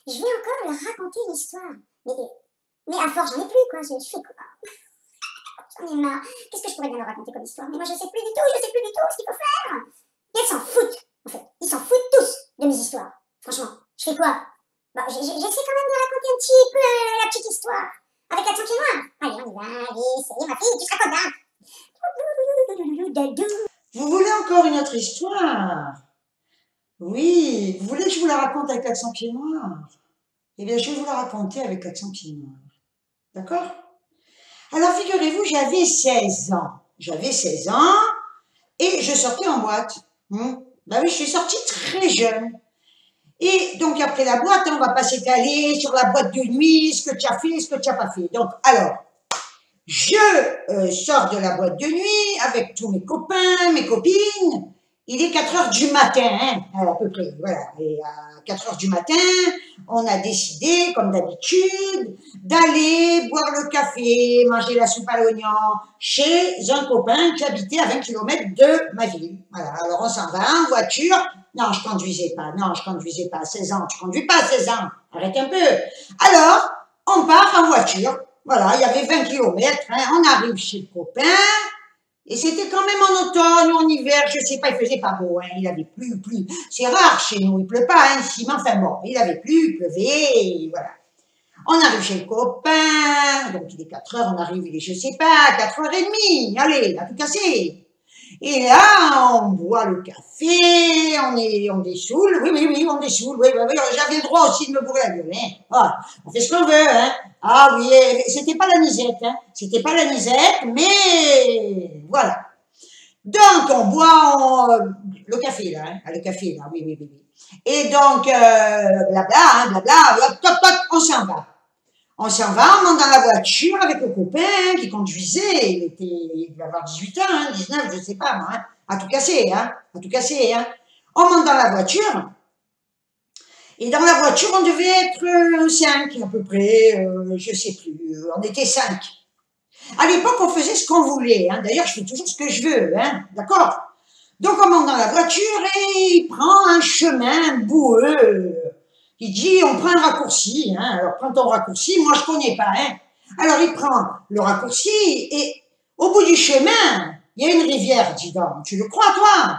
Je vais encore leur raconter une histoire. Mais à force, j'en ai plus, quoi. Je fais quoi? J'en ai marre. Qu'est-ce que je pourrais bien leur raconter comme histoire? Mais moi, je sais plus du tout ce qu'il faut faire. Et elles s'en foutent, en fait. Ils s'en foutent tous de mes histoires. Franchement, je fais quoi? Bah, j'essaie quand même de raconter un petit peu la petite histoire. Avec l'accent pied noir. Allez, on y va. Allez, c'est ma fille, tu te racontes là. Vous voulez encore une autre histoire? Oui, vous voulez que je vous la raconte avec l'accent pied noir? Eh bien, je vais vous la raconter avec l'accent pied noir. D'accord? Alors, figurez-vous, j'avais 16 ans. J'avais 16 ans et je sortais en boîte. Ben oui, je suis sortie très jeune. Et donc, après la boîte, on va pas s'étaler sur la boîte de nuit, ce que tu as fait, ce que tu n'as pas fait. Donc, alors, je sors de la boîte de nuit avec tous mes copains, mes copines. Il est 4 heures du matin, hein, à peu près, voilà. Et à 4 heures du matin, on a décidé, comme d'habitude, d'aller boire le café, manger la soupe à l'oignon chez un copain qui habitait à 20 km de ma ville. Voilà, alors on s'en va en voiture. Non, je conduisais pas à 16 ans. Tu conduis pas à 16 ans, arrête un peu. Alors, on part en voiture. Voilà, il y avait 20 km, hein, on arrive chez le copain. Et c'était quand même en automne ou en hiver, je sais pas, il faisait pas beau, hein, il avait plu. C'est rare chez nous, il pleut pas, hein, ici, mais enfin bon, il avait plu, il pleuvait, voilà. On arrive chez le copain, donc il est 4 heures, on arrive, il est, je sais pas, 4h30, allez, à tout casser. Et là, on boit le café, on est saoul, oui, on est saoul, oui, j'avais le droit aussi de me bourrer la gueule, hein. Voilà, on fait ce qu'on veut, hein. Ah oui, c'était pas la nisette, hein, c'était pas la nisette, mais voilà. Donc, on boit le café, là, hein, le café, là, oui. Et donc, blabla, hop, on s'en va. On s'en va, on monte dans la voiture avec le copain qui conduisait. Il devait avoir 18 ans, hein, 19, je sais pas, moi, hein, à tout casser, hein. On monte dans la voiture. Et dans la voiture, on devait être 5 à peu près, je sais plus, on était 5. À l'époque, on faisait ce qu'on voulait, hein. D'ailleurs, je fais toujours ce que je veux, hein, d'accord? Donc, on monte dans la voiture et il prend un chemin boueux. Il dit, on prend un raccourci, hein. Alors, prends ton raccourci, moi, je connais pas, hein. Alors, il prend le raccourci et au bout du chemin, il y a une rivière, dis donc. Tu le crois, toi?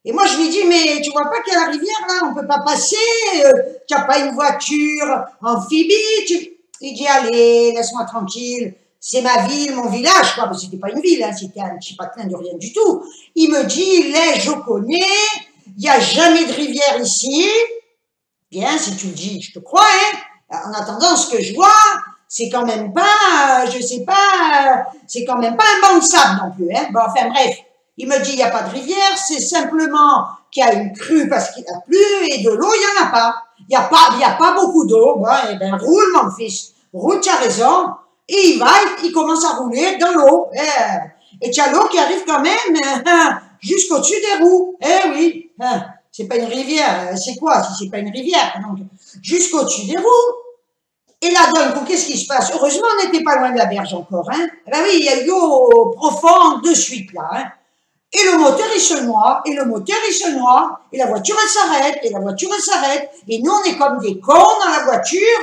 Et moi, je lui dis, mais tu vois pas qu'il y a la rivière, là? On peut pas passer, tu n'as pas une voiture amphibie. Il dit, allez, laisse-moi tranquille. C'est ma ville, mon village, quoi. Parce que c'était pas une ville, hein. C'était un petit patelin de rien du tout. Il me dit, là, je connais. Il n'y a jamais de rivière ici. Bien, si tu le dis, je te crois, hein. En attendant, ce que je vois, c'est quand même pas, je sais pas, c'est quand même pas un banc de sable non plus, hein. Bon, enfin, bref. Il me dit, il n'y a pas de rivière, c'est simplement qu'il y a une crue parce qu'il a plu et de l'eau, il n'y en a pas. Il n'y a pas beaucoup d'eau. Bon, eh ben, roule, mon fils. Roule, tu as raison. Et il commence à rouler dans l'eau. Et tu as l'eau qui arrive quand même jusqu'au-dessus des roues. Eh oui, c'est pas une rivière. C'est quoi si c'est pas une rivière? Donc, jusqu'au-dessus des roues. Et là, d'un coup, qu'est-ce qui se passe? Heureusement, on n'était pas loin de la berge encore. Hein. Eh ben oui, il y a eu l'eau profonde de suite là. Hein. Et le moteur, il se noie, et la voiture, elle s'arrête, et nous, on est comme des cons dans la voiture,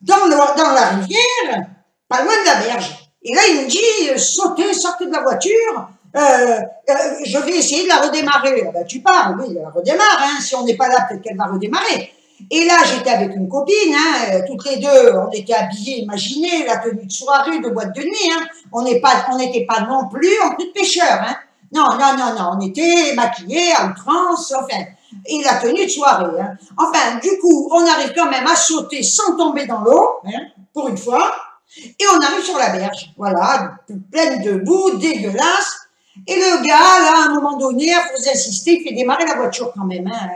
dans la rivière, pas loin de la berge. Et là, il nous dit, sortez de la voiture, je vais essayer de la redémarrer. Ah ben, tu parles, oui, elle redémarre, hein, si on n'est pas là, peut-être qu'elle va redémarrer. Et là, j'étais avec une copine, hein, toutes les deux, on était habillés, imaginez, la tenue de soirée, de boîte de nuit, hein, on n'était pas non plus en tenue de pêcheur, hein. Non, on était maquillés à outrance, enfin, et la tenue de soirée. Hein. Enfin, du coup, on arrive quand même à sauter sans tomber dans l'eau, hein, pour une fois, et on arrive sur la berge, voilà, pleine de boue, dégueulasse, et le gars, là, à un moment donné, à force d'insister, il fait démarrer la voiture quand même, hein,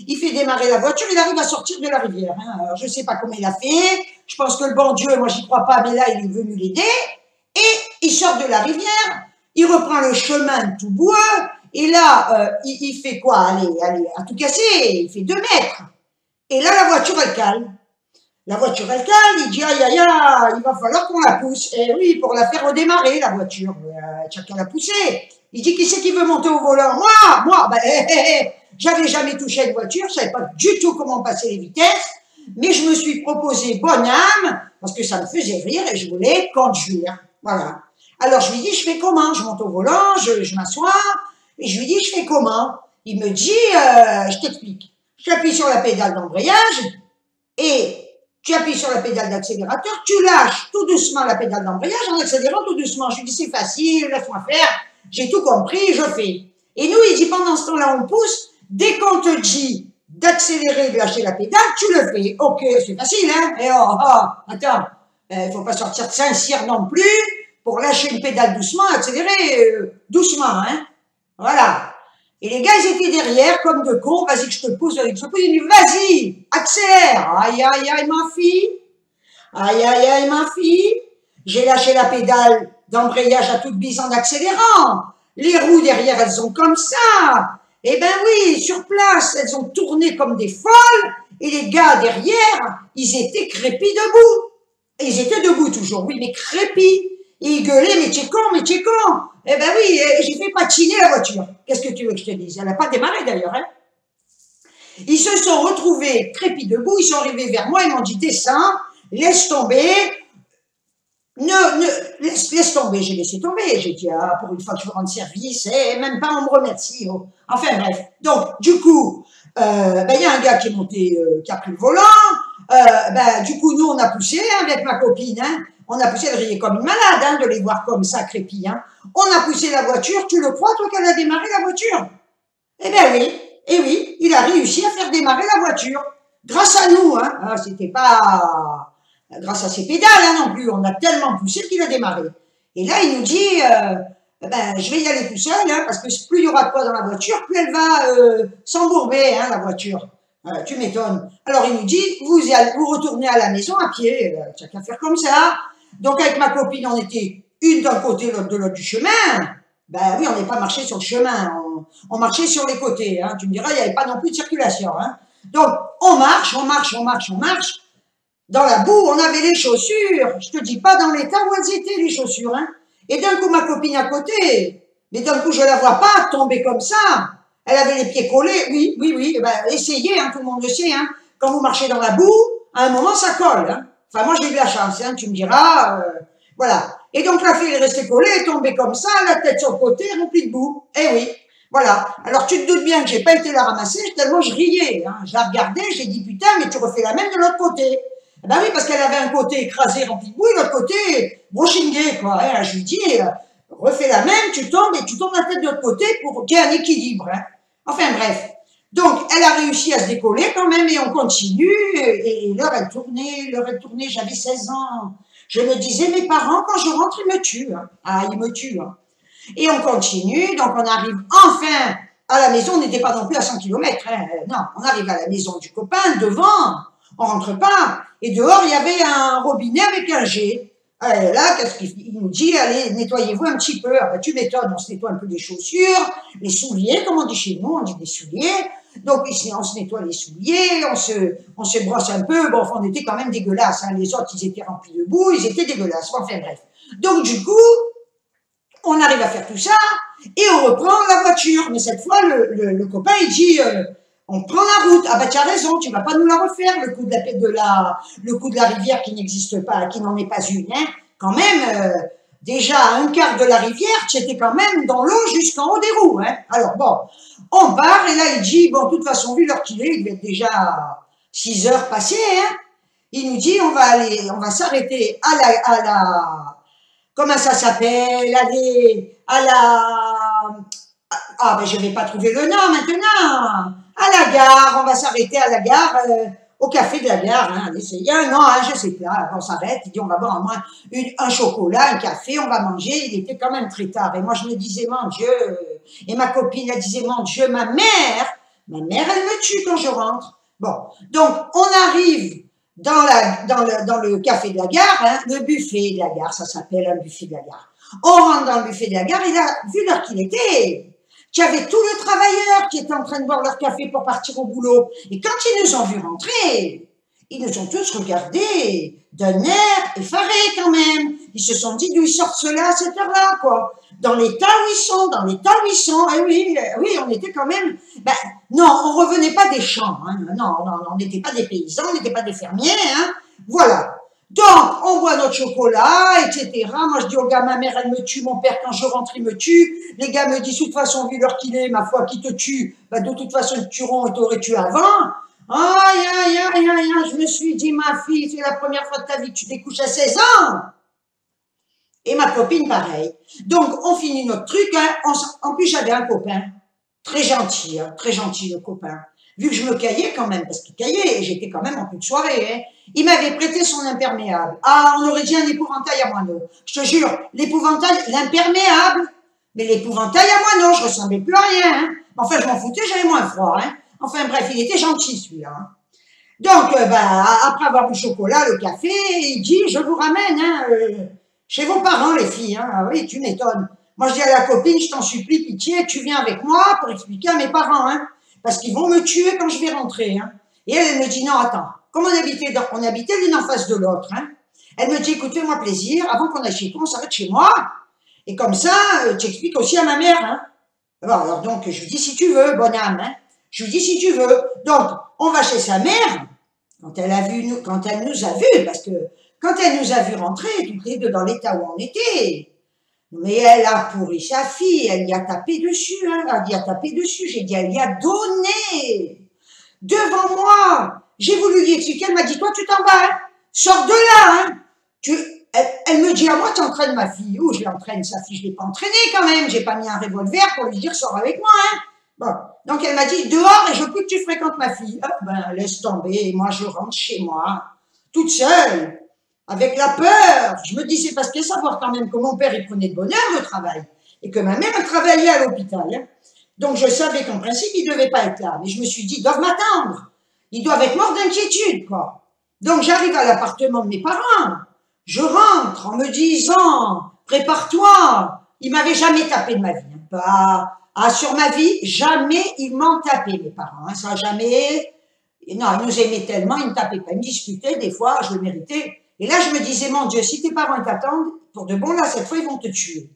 il fait démarrer la voiture, il arrive à sortir de la rivière, hein. Alors, je sais pas comment il a fait, je pense que le bon Dieu, moi j'y crois pas, mais là, il est venu l'aider, et il sort de la rivière. Il reprend le chemin tout boueux, et là, il fait quoi? Allez, à tout casser, il fait 2 mètres. Et là, la voiture, elle cale. Il dit, aïe, il va falloir qu'on la pousse. Et oui, pour la faire redémarrer, la voiture. Tu qu'à la pousser. Il dit, qui c'est qui veut monter au volant? Moi, ben, j'avais jamais touché à une voiture, je savais pas du tout comment passer les vitesses. mais je me suis proposé bonne âme, parce que ça me faisait rire et je voulais conduire. Voilà. Alors je lui dis, je fais comment? Je monte au volant, je m'assois, et je lui dis, je fais comment? Il me dit, je t'explique. Tu appuies sur la pédale d'embrayage, et tu appuies sur la pédale d'accélérateur, tu lâches tout doucement la pédale d'embrayage en accélérant tout doucement. Je lui dis, c'est facile, laisse-moi faire, j'ai tout compris, je fais. Et nous, il dit, pendant ce temps-là, on pousse, dès qu'on te dit d'accélérer, de lâcher la pédale, tu le fais. Ok, c'est facile, hein? Et attends, il faut pas sortir de Saint-Cyr non plus pour lâcher une pédale doucement, accélérer doucement, hein? Voilà. Et les gars, ils étaient derrière, comme de cons, vas-y que je te pousse, ils dit, vas-y, accélère. Aïe, aïe, aïe, ma fille. Aïe, aïe, aïe, ma fille. J'ai lâché la pédale d'embrayage à toute bise en accélérant. Les roues derrière, elles sont comme ça. Eh ben oui, sur place, elles ont tourné comme des folles. Et les gars derrière, ils étaient crépis debout. Et ils étaient debout toujours, oui, mais crépis. Et ils gueulaient, mais t'es con, mais t'es con. Eh ben oui, j'ai fait patiner la voiture. Qu'est-ce que tu veux que je te dise? Elle n'a pas démarré d'ailleurs, hein. Ils se sont retrouvés crépis debout, ils sont arrivés vers moi, ils m'ont dit, descends, laisse tomber. Laisse tomber, j'ai laissé tomber. J'ai dit, ah, pour une fois que je veux rendre service, et même pas on me remercie. Oh. Enfin bref. Donc, du coup, il y a un gars qui est monté, qui a pris le volant. Du coup, nous, on a poussé avec ma copine. Hein. On a poussé, elle riait comme une malade, hein, de les voir comme ça, crépis. Hein. On a poussé la voiture. Tu le crois, toi, qu'elle a démarré la voiture? Eh bien oui, et oui, il a réussi à faire démarrer la voiture. Grâce à nous, hein. Ah, c'était pas grâce à ses pédales hein, non plus. On a tellement poussé qu'il a démarré. Et là, il nous dit, je vais y aller tout seul, hein, parce que plus il y aura de poids dans la voiture, plus elle va s'embourber, hein, la voiture. Tu m'étonnes. Alors, il nous dit, vous retournez à la maison à pied. Tu n'as qu'à faire comme ça. Donc, avec ma copine, on était une d'un côté, l'autre de l'autre du chemin. Ben oui, on n'est pas marché sur le chemin. On marchait sur les côtés. Hein. Tu me diras, il n'y avait pas non plus de circulation. Hein. Donc, on marche. Dans la boue, on avait les chaussures. Je te dis pas dans l'état où elles étaient, les chaussures. Hein. Et d'un coup, ma copine à côté, mais d'un coup, je la vois pas tomber comme ça. Elle avait les pieds collés. Oui. Essayez, hein, tout le monde le sait. Hein. Quand vous marchez dans la boue, à un moment, ça colle. Hein. Enfin, moi, j'ai eu de la chance. Hein, tu me diras. Voilà. Et donc, la fille est restée collée, est tombée comme ça, la tête sur le côté, remplie de boue. Eh oui. Voilà. Alors, tu te doutes bien que j'ai pas été la ramasser, tellement je riais. Hein. Je la regardais, j'ai dit, putain, mais tu refais la même de l'autre côté. Ben oui, parce qu'elle avait un côté écrasé, rempli de boue, et l'autre côté brochingé, quoi. Hein. Je lui dis, refais la même, tu tombes et tu tournes la tête de l'autre côté pour qu'il y ait un équilibre. Hein. Enfin, bref. Donc, elle a réussi à se décoller quand même, et on continue, et l'heure, elle tournait, j'avais 16 ans. Je me disais, mes parents, quand je rentre, ils me tuent. Hein. Ah, ils me tuent. Hein. Et on continue, donc on arrive enfin à la maison, on n'était pas non plus à 100 km. Hein. Non, on arrive à la maison du copain, devant, on rentre pas. Et dehors, il y avait un robinet avec un jet. Là, qu'est-ce qu'il nous dit? Allez, nettoyez-vous un petit peu. Ah, ben, tu m'étonnes, on se nettoie un peu les chaussures, les souliers, comme on dit chez nous, on dit des souliers. Donc ici, on se nettoie les souliers, on se brosse un peu. Bon, enfin, on était quand même dégueulasses. Hein. Les autres, ils étaient remplis de boue, ils étaient dégueulasses. Enfin, bref. Donc, du coup, on arrive à faire tout ça et on reprend la voiture. Mais cette fois, le copain, il dit, on prend la route. Ah bah tu as raison, tu vas pas nous la refaire, le coup de la rivière qui n'existe pas, qui n'en est pas une. Hein. Quand même, déjà à un quart de la rivière, tu étais quand même dans l'eau jusqu'en haut des roues. Hein. Alors bon, on part et là il dit, bon, de toute façon, vu l'heure qu'il est, il devait être déjà 6 heures passées. Hein. Il nous dit, on va s'arrêter à la comment ça s'appelle? Ah, ben je vais pas trouver le nom maintenant. À la gare, on va s'arrêter à la gare, au café de la gare. Hein, il y a un an, hein, je sais pas. On s'arrête, il dit on va boire au moins un chocolat, un café, on va manger. Il était quand même très tard. Et moi je me disais, mon Dieu. Et ma copine, elle disait, mon Dieu, ma mère, elle me tue quand je rentre. Bon, donc on arrive dans le café de la gare, hein, le buffet de la gare, ça s'appelle un buffet de la gare. On rentre dans le buffet de la gare et là, vu l'heure qu'il était, qu'il y avait tous les travailleurs qui étaient en train de boire leur café pour partir au boulot. Et quand ils nous ont vu rentrer, Ils nous ont tous regardés d'un air effaré quand même. Ils se sont dit d'où ils sortent cela à cette heure-là, quoi. Dans l'état où ils sont, dans l'état où ils sont. Et oui, oui, on était quand même... Ben, non, on revenait pas des champs. Hein. Non, non, non, on n'était pas des paysans, on n'était pas des fermiers. Hein. Voilà. Donc, on boit notre chocolat, etc. Moi, je dis aux gars, ma mère, elle me tue, mon père, quand je rentre, il me tue. Les gars me disent, de toute façon, vu l'heure qu'il est, ma foi, qui te tue, bah, de toute façon, ils te tueront et t'aurais tué avant. Aïe, aïe, aïe, aïe, aïe, je me suis dit, ma fille, c'est la première fois de ta vie que tu découches à 16 ans. Et ma copine, pareil. Donc, on finit notre truc. Hein. En plus, j'avais un copain, très gentil le copain. Vu que je me caillais quand même, parce qu'il caillait, et j'étais quand même en toute soirée. Hein. Il m'avait prêté son imperméable. Ah, on aurait dit un épouvantail à moineau. Je te jure, l'épouvantail, l'imperméable. Mais l'épouvantail à moineau, je ressemblais plus à rien. Hein. Enfin, je m'en foutais, j'avais moins froid. Hein. Enfin, bref, il était gentil, celui-là. Hein. Donc, après avoir bu le chocolat, le café, il dit, je vous ramène, hein, chez vos parents, les filles. Hein. Ah oui, tu m'étonnes. Moi, je dis à la copine, je t'en supplie, pitié, tu viens avec moi pour expliquer à mes parents, hein, parce qu'ils vont me tuer quand je vais rentrer. Hein. Et elle me dit, non, attends, comme on habitait l'une en face de l'autre, hein, elle me dit, écoute, fais-moi plaisir, avant qu'on aille chez toi, on s'arrête chez moi, et comme ça, tu expliques aussi à ma mère. Hein. Alors, donc, je lui dis, si tu veux, bonne âme, hein, je lui dis, si tu veux. Donc, on va chez sa mère, quand elle nous a vus, parce que quand elle nous a vus rentrer, toutes les deux dans l'état où on était, mais elle a pourri sa fille, elle y a tapé dessus, hein, elle y a tapé dessus, j'ai dit, elle y a donné, devant moi, j'ai voulu lui expliquer, elle m'a dit, toi tu t'en vas, hein, sors de là, hein, elle me dit à moi, tu entraînes ma fille, où je l'entraîne, sa fille, je l'ai pas entraînée quand même, j'ai pas mis un revolver pour lui dire, sors avec moi, hein. Bon, donc elle m'a dit, dehors, et je veux plus que tu fréquentes ma fille. Ah, ben, laisse tomber, et moi je rentre chez moi, toute seule, avec la peur. Je me dis, c'est parce qu'il y a savoir quand même que mon père, il prenait de bonne heure le travail, et que ma mère, elle travaillait à l'hôpital. Hein. Donc je savais qu'en principe, ils ne devaient pas être là. Mais je me suis dit, ils doivent m'attendre. Ils doivent être morts d'inquiétude, quoi. Donc j'arrive à l'appartement de mes parents. Je rentre en me disant, prépare-toi. Ils m'avaient jamais tapé de ma vie. Hein. Pas... Ah, sur ma vie, jamais ils m'ont tapé, mes parents. Hein. Ça, jamais. Non, ils nous aimaient tellement, ils ne tapaient pas. Ils me disputaient, des fois, je le méritais. Et là, je me disais, mon Dieu, si tes parents t'attendent, pour de bon, là, cette fois, ils vont te tuer.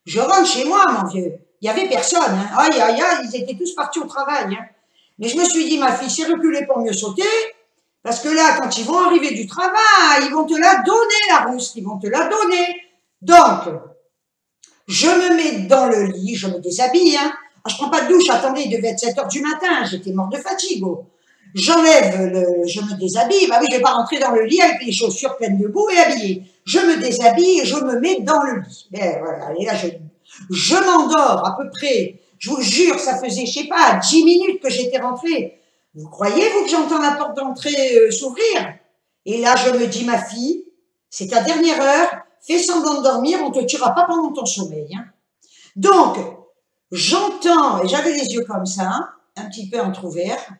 Je rentre chez moi, mon vieux. Il n'y avait personne. Hein. Aïe, aïe, aïe, ils étaient tous partis au travail. Hein. Mais je me suis dit, ma fille, c'est reculer pour mieux sauter. Parce que là, quand ils vont arriver du travail, ils vont te la donner, la rousse. Ils vont te la donner. Donc, je me mets dans le lit, je me déshabille. Hein. Ah, je prends pas de douche, attendez, il devait être 7 heures du matin. J'étais morte de fatigue. Oh. Je me déshabille. Bah oui, je vais pas rentrer dans le lit avec les chaussures pleines de boue et habillée. Je me déshabille et je me mets dans le lit. Et voilà, et là, je m'endors à peu près. Je vous jure, ça faisait, je sais pas, 10 minutes que j'étais rentrée. Vous croyez, vous, que j'entends la porte d'entrée s'ouvrir? Et là, je me dis, ma fille, c'est ta dernière heure, fais semblant de dormir, on te tuera pas pendant ton sommeil. Hein. Donc, j'entends, et j'avais les yeux comme ça, un petit peu entrouverts,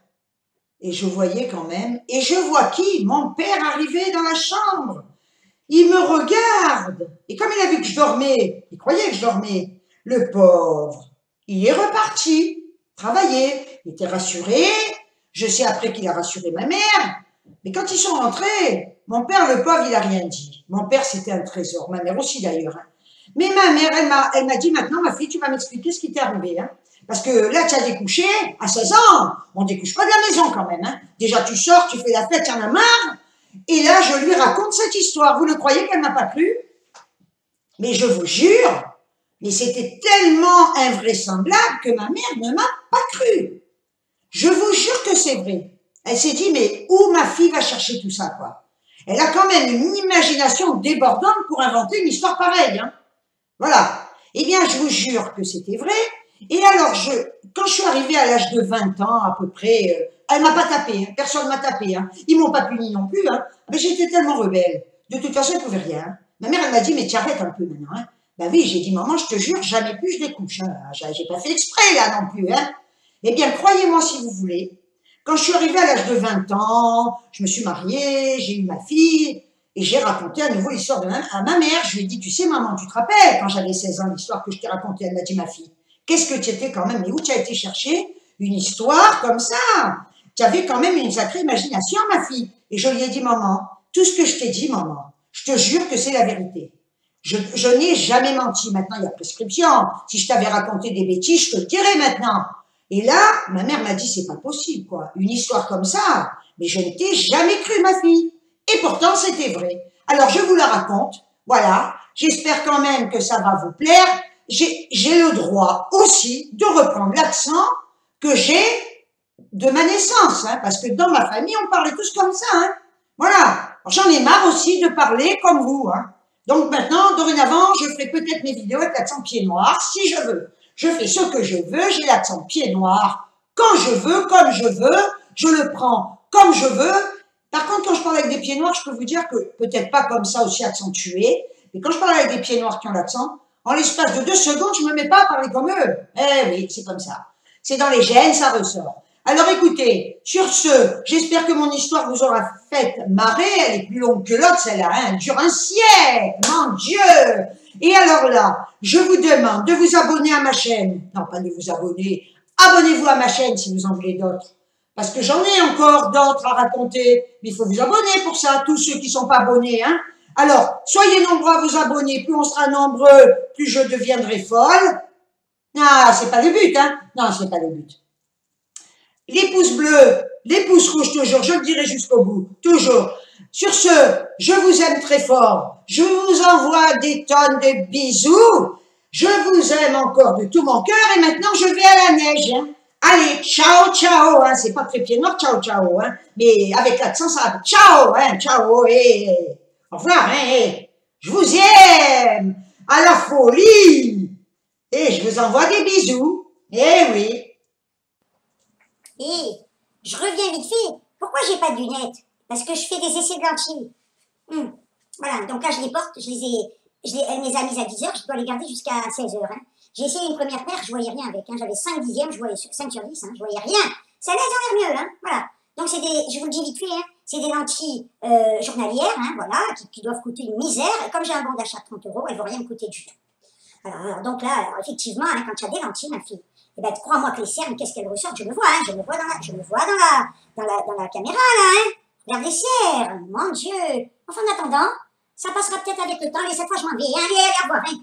et je voyais quand même, et je vois qui? Mon père arriver dans la chambre. Il me regarde, et comme il a vu que je dormais, il croyait que je dormais, le pauvre, il est reparti, travailler, il était rassuré, je sais après qu'il a rassuré ma mère, mais quand ils sont rentrés, mon père, le pauvre, il a rien dit. Mon père, c'était un trésor, ma mère aussi d'ailleurs. Hein. Mais ma mère, elle m'a dit, maintenant, ma fille, tu vas m'expliquer ce qui t'est arrivé. Hein. Parce que là, tu as découché à 16 ans. On découche pas de la maison quand même. Hein. Déjà, tu sors, tu fais la fête, tu en as marre. Et là, je lui raconte cette histoire. Vous le croyez qu'elle m'a pas cru? Mais je vous jure, mais c'était tellement invraisemblable que ma mère ne m'a pas cru. Je vous jure que c'est vrai. Elle s'est dit, mais où ma fille va chercher tout ça, quoi? Elle a quand même une imagination débordante pour inventer une histoire pareille. Hein. Voilà. Eh bien, je vous jure que c'était vrai. Et alors, quand je suis arrivée à l'âge de 20 ans, à peu près, elle m'a pas tapé, hein, personne m'a tapé, hein, ils m'ont pas puni non plus, hein, mais j'étais tellement rebelle, de toute façon, elle pouvait rien. Hein. Ma mère, elle m'a dit, mais tu arrêtes un peu maintenant, hein. Ben oui, j'ai dit, maman, je te jure, jamais plus je découche, hein. J'ai pas fait exprès, là, non plus, hein. Eh bien, croyez-moi si vous voulez, quand je suis arrivée à l'âge de 20 ans, je me suis mariée, j'ai eu ma fille, et j'ai raconté à nouveau l'histoire à ma mère, je lui ai dit, tu sais, maman, tu te rappelles, quand j'avais 16 ans, l'histoire que je t'ai racontée, elle m'a dit, ma fille, qu'est-ce que tu étais quand même, mais où tu as été chercher une histoire comme ça? tu avais quand même une sacrée imagination, ma fille. Et je lui ai dit, maman, tout ce que je t'ai dit, maman, je te jure que c'est la vérité. Je n'ai jamais menti. Maintenant, il y a prescription. Si je t'avais raconté des bêtises, je te le dirais maintenant. Et là, ma mère m'a dit, c'est pas possible, quoi. Une histoire comme ça. Mais je ne t'ai jamais cru, ma fille. Et pourtant, c'était vrai. Alors, je vous la raconte. Voilà. J'espère quand même que ça va vous plaire. J'ai le droit aussi de reprendre l'accent que j'ai de ma naissance, hein, parce que dans ma famille, on parlait tous comme ça. Hein. Voilà. J'en ai marre aussi de parler comme vous. Hein. Donc maintenant, dorénavant, je ferai peut-être mes vidéos avec l'accent pied noir, si je veux. Je fais ce que je veux, j'ai l'accent pied noir, quand je veux, comme je veux, je le prends comme je veux. Par contre, quand je parle avec des pieds noirs, je peux vous dire que, peut-être pas comme ça aussi accentué, mais quand je parle avec des pieds noirs qui ont l'accent, en l'espace de 2 secondes, je me mets pas à parler comme eux. Eh oui, c'est comme ça. C'est dans les gènes, ça ressort. Alors écoutez, sur ce, j'espère que mon histoire vous aura fait marrer. Elle est plus longue que l'autre, celle-là, hein, elle dure un siècle, mon Dieu. Et alors là, je vous demande de vous abonner à ma chaîne. Non, pas de vous abonner. Abonnez-vous à ma chaîne si vous en voulez d'autres. Parce que j'en ai encore d'autres à raconter. Mais il faut vous abonner pour ça, tous ceux qui ne sont pas abonnés. Hein. Alors, soyez nombreux à vous abonner. Plus on sera nombreux, plus je deviendrai folle. Ah, c'est pas le but, hein. Non, c'est pas le but. Les pouces bleus, les pouces rouges toujours, je le dirai jusqu'au bout, toujours. Sur ce, je vous aime très fort. Je vous envoie des tonnes de bisous. Je vous aime encore de tout mon cœur et maintenant je vais à la neige. Hein. Allez, ciao, ciao. Hein. C'est pas très pied noir, ciao, ciao. Hein. Mais avec l'accent, ça va. Ciao, hein, ciao. Au revoir. Hein, je vous aime à la folie. Et je vous envoie des bisous. Eh oui. Et je reviens vite fait. Pourquoi j'ai pas de lunettes? Parce que je fais des essais de lentilles. Voilà, donc là je les porte, elle me les a mises à 10h, je dois les garder jusqu'à 16h. Hein. J'ai essayé une première paire, je voyais rien avec. Hein. J'avais 5 dixièmes, je voyais 5 sur 10, hein, je voyais rien. Ça laisse en l'air mieux, hein. Voilà. Donc c'est des, je vous le dis vite fait, hein, c'est des lentilles journalières, hein, voilà, qui doivent coûter une misère. Et comme j'ai un bon d'achat de 30 €, elles ne vont rien me coûter du tout. Alors, donc là, effectivement, hein, quand tu as des lentilles, ma fille, eh ben, crois-moi que les cernes, qu'est-ce qu'elles ressortent? Je le vois, hein, je le vois dans la caméra, là, hein. Regarde les cernes, mon Dieu. Enfin, en attendant, ça passera peut-être avec le temps, et cette fois, je m'en vais. Allez, au revoir, hein.